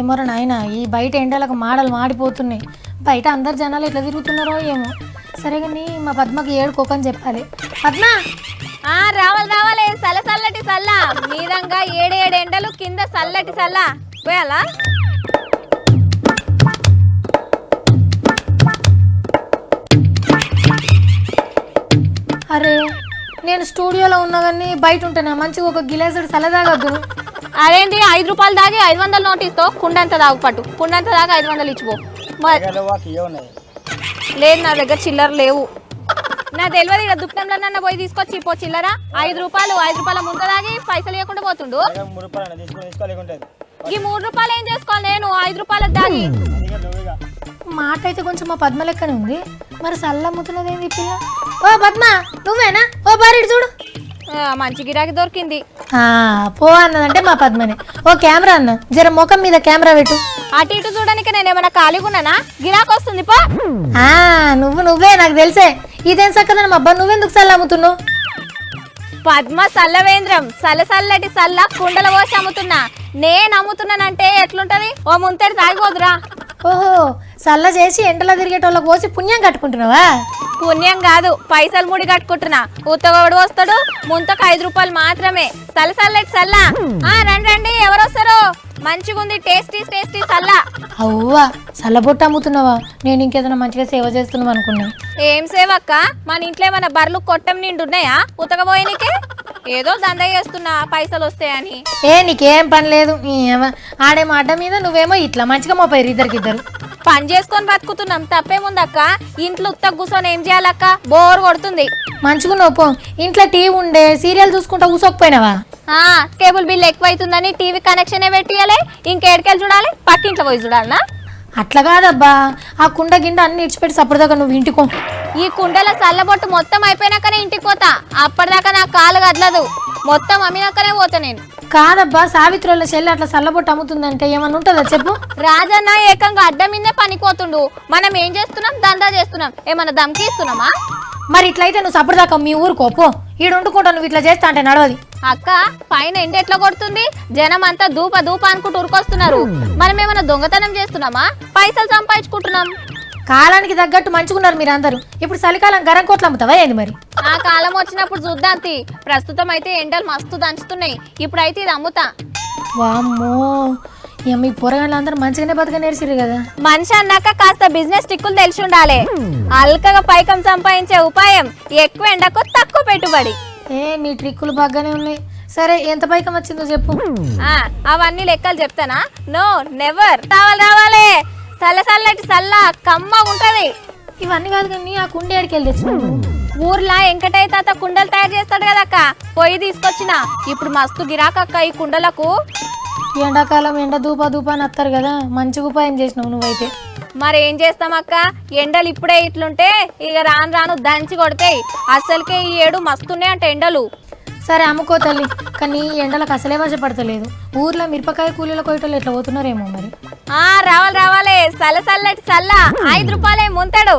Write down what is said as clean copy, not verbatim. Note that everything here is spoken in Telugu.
ఏమోరా నాయన ఈ బయట ఎండలకు మాడలు మాడిపోతున్నాయి. బయట అందరు జనాలు ఎట్లా తిరుగుతున్నారో ఏమో. సరే కానీ మా పద్మకి ఏడుకోకని చెప్పాలి. పద్మ రావాలి చల్లటి చల్ల మీదంగా ఏడేడు ఎండలు కింద చల్లటి చల్ల పోయాలా. అరే నేను స్టూడియోలో ఉన్నా కానీ బయట ఉంటేనా మంచిగా ఒక గిలాసుడు చల్లదాగద్దు. అదేంటి 5 రూపాయలు దాగి 500 నోటీస్తో కుండంత దాగు పట్టు. కుండంత దాకా 500 ఇచ్చిపో. లేదు నా దగ్గర చిల్లర లేవు. నా తెలియదు ఇక దుఃఖంలో పోయి తీసుకొచ్చి పో చిల్లర. 5 రూపాయల ముంత దాగి పైసలు ఇవ్వకుండా పోతుండు. ఈ 3 రూపాయలు ఏం చేసుకోవాలి నేను 5 రూపాయలకు దాగి. మాట అయితే కొంచెం మా పద్మ లెక్కనే ఉంది. మరి చల్లమ్ముతున్నది ఏంది పిల్ల? ఓ పద్మ నువ్వేనా? ఓ బారిడు చూడు మంచి గిరాకీ దొరికింది. పో అన్నదంటే మా పద్మనే. ఓ కెమెరా అన్న జర ముఖం మీద కెమెరా పెట్టు. అటు ఇటు చూడడానికి నేను ఏమైనా ఖాళీగా ఉన్నానా? గిరాకీ వస్తుంది పో. నువ్వే నాకు తెలిసే. ఇదేం చక్కదని మా అబ్బా నువ్వెందుకు చల్ల అమ్ముతున్నావు? పద్మ సల్లవేంద్రం చల్లటి చల్ల కుండల పోసి అమ్ముతున్నా. నేను అమ్ముతున్నానంటే ఎట్లుంటది? ఓ ముంతటి తాగిపోదురా. ఓహో చల్ల చేసి ఎండలో తిరిగేటోళ్ళకి పోసి పుణ్యం కట్టుకుంటున్నావా? పుణ్యం కాదు పైసలు ముడి కట్టుకుంటున్నా. ఉత్తగోడు వస్తాడు ముంతకు 5 రూపాయలు మాత్రమే. చల్లటి చల్ల రండి ఎవరు వస్తారు? మంచిగుంది టేస్టీ చల్ల. అవ్వా చల్లబొట్టు అమ్ముతున్నావా? నేను ఇంకేదైనా మంచిగా సేవ చేస్తున్నావు అనుకున్నా. ఏం సేవ అక్క? మన ఇంట్లో ఏమైనా బర్రెలు కొట్టం నిండున్నాయా ఉతకపోయినకే? ఏదో దందా చేస్తున్నా పైసలు వస్తాయని. నీకేం పని లేదు. ఆడేమో అడ్డ మీద నువ్వేమో ఇట్లా మంచిగా మోపారు ఇద్దరికిద్దరు. పని చేసుకొని బతుకుతున్నాం తప్పేముందక్క. ఇంట్లో ఉత్త కూర్చొని ఏం చేయాలక్క? బోర్ కొడుతుంది. మంచిగా నోపో. ఇంట్లో టీవీ ఉండే సీరియల్ చూసుకుంటా కూసోకపోయినావా? కేబుల్ బిల్ ఎక్కువైతుందని టీవీ కనెక్షనే పెట్టియాలి. ఇంకేడికెళ్ళి చూడాలి? పక్కింట్లో పోయి చూడాలనా? అట్లా కాదబ్బా. ఆ కుండ గిండ అన్ని ఇచ్చిపెట్టి సపడదాకా నువ్వు ఇంటికో. ఈ కుండల చల్లబొట్టు మొత్తం అయిపోయినాకనే ఇంటికి పోతా. అప్పటిదాకా నా కాలు కదలదు. మొత్తం అమ్మినాకనే పోతా నేను. కాదబ్బా సావిత్రుల చెల్లి అట్లా చల్లబొట్టు అమ్ముతుందంటే ఏమన్నా ఉంటుందా చెప్పు? రాజన్న ఏకంగా అడ్డ మీదే పనిపోతుండు. మనం ఏం చేస్తున్నాం? దందా చేస్తున్నాం. ఏమన్నా దమ్కి ఇస్తున్నామా? మరి ఇట్లయితే నువ్వు సపడదాకా మీ ఊరుకో పో. ఈడు వండుకుంటా నువ్వు ఇట్లా చేస్తా అంటే నడవది. అక్క పైన ఎండ ఎట్లా కొడుతుంది? జనం అంతా దూప అనుకుంటూ ఉరుకొస్తున్నారు. మనం ఏమైనా దొంగతనం చేస్తున్నామా? పైసలు సంపాదించుకుంటున్నాం. కాలానికి తగ్గట్టు మంచుకున్నారు మీరందరూ. ఇప్పుడు చలికాలం గరం కోట్లు అమ్ముతావా ఏంది మరి? ఆ కాలం వచ్చినప్పుడు చూద్దాం. ప్రస్తుతం అయితే ఎండలు మస్తు దంచుతున్నాయి. ఇప్పుడైతే ఇది అమ్ముతా. వామ్మో మీ పొరగాళ్ళందరూ మంచిగానే బతక నేర్చిరు కదా. మనిషి అన్నాక కాస్త బిజినెస్ టిక్కులు తెలిసి ఉండాలి. అల్కగా పైకం సంపాదించే ఉపాయం ఎక్కువ ఎండకు తక్కువ పెట్టుబడి. నీ ట్రిక్కులు బాగానే ఉన్నాయి. సరే ఎంత పైకం వచ్చిందో చెప్పు. అవన్నీ లెక్కలు చెప్తానా? No never. రావాలి చల్లటి చల్ల కమ్మగా ఉంటది. ఇవన్నీ కాదు కానీ ఆ కుండ ఏడికెళ్ళి తెచ్చినావు? ఊర్లా వెంకటయ్య తాత కుండలు తయారు చేస్తాడు కదక్క, పొయ్యి తీసుకొచ్చిన. ఇప్పుడు మస్తు గిరాకక్క ఈ కుండలకు. ఎండాకాలం ఎండ దూపా అని వస్తారు కదా, మంచిగా ఉపాయం చేసినావు నువ్వైతే. మరి ఏం చేస్తామక్క? ఎండలు ఇప్పుడే ఇట్లుంటే ఇక రాను దంచి కొడతాయి. అసలుకే ఈ ఏడు మస్తున్నాయి అంటే ఎండలు. సరే అమ్ముకో తల్లి. కానీ ఎండలకు అసలే వశపడతలేదు. ఊర్లో మిరపకాయ కూలీల కొయ్యటోళ్ళు ఎట్లా పోతున్నారేమో మరి. రావాలి చల్లటి చల్ల 5 రూపాయలే ముంతాడు.